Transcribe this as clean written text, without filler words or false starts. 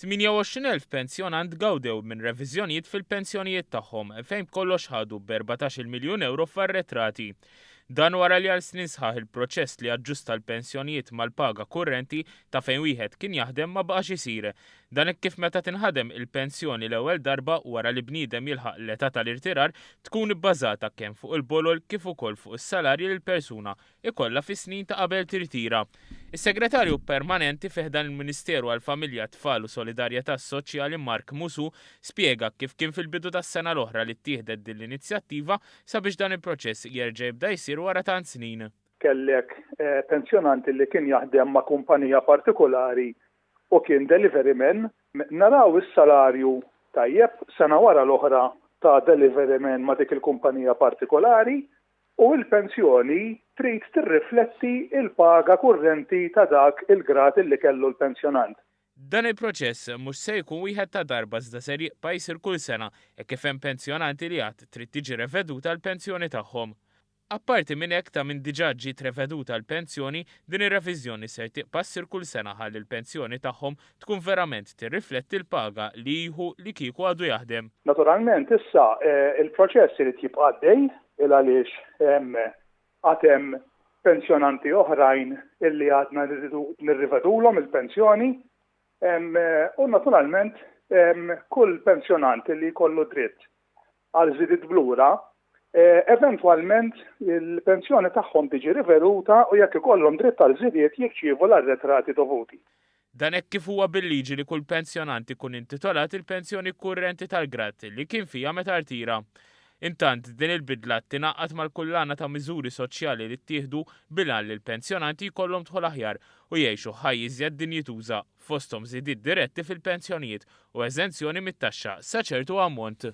28,000 pensjonant gawdew minn reviżjonijiet fil-pensjonijiet tagħhom fejn kollox ħadu b'14 miljun euro f'arretrati. Dan wara li għal snin sħaħ il-proċess li aġġusta l-pensjonijiet mal-paga kurrenti ta' fejn wieħed kien jaħdem ma baqax isir. Dan hekk kif meta tinħadem il-pensjoni l-ewwel darba wara li bniedem jilħaq l-età tal-irtirar tkun ibbażata kemm fuq il-bolol kif ukoll fuq is-salarji li l-persuna ikollha fis-snin ta' qabel tirtira. Is-Segretarju Permanenti fih dan il-Ministeru għall-Familja, Tfal u Solidarjetà Soċjali Mark Musu spjega kif kien fil-bidu tas-sena l-oħra li ttieħdet din l-inizjattiva sabiex dan il-proċess jerġa' jibda jsir wara tant snin. Kellek pensjonanti li kien jaħdem ma' kumpanija partikolari u kien delivery man, naraw is-salarju tajjeb sena wara l-oħra ta' delivery man ma' dik il-kumpanija partikolari u l-pensjoni trid tirrifletti il-paga kurrenti ta' dak il-grad li kellu l-pensjonant. Dan il-proċess mhux se jkun wieħed ta' darba iżda ser jibqa' jsir kull sena hekk kif hemm pensjonanti li għad trid tiġi reveduta l-pensjoni tagħhom. Apparti minn hekk ta' minn diġà ġiet reveduta l-pensjoni, din ir-reviżjoni ser tibqa' ssir kull sena ħalli l-pensjoni tagħhom tkun verament tirrifletti l-paga li jieħu li kieku għadu jaħdem. Naturalment issa il-proċess irid jibqa' għaddej il għaliex hemm pensjonanti oħrajn illi għadna nirrivedulhom il-pensjoni u naturalment kull pensjonanti li jkollu dritt għal żidiet blura eventualment il-pensjoni tagħhom tiġi riveduta u jekk ikollhom dritt għal żidiet jirċievu l-arretrati dovuti. Dan hekk kif huwa bil-liġi li kull pensjonant ikun intitolat il-pensjoni kurrenti tal-grad li kien fiha meta rtira. Intant din il-bidla tinaqqat mal-kullana ta' miżuri soċjali li ttieħdu bilan li l-pensjonanti jkollhom dħul aħjar u jgħixu ħajja iżjed dinjituża fosthom żidiet diretti fil-pensjonijiet u eżenzjoni mit-taxxa sa ċertu ammont.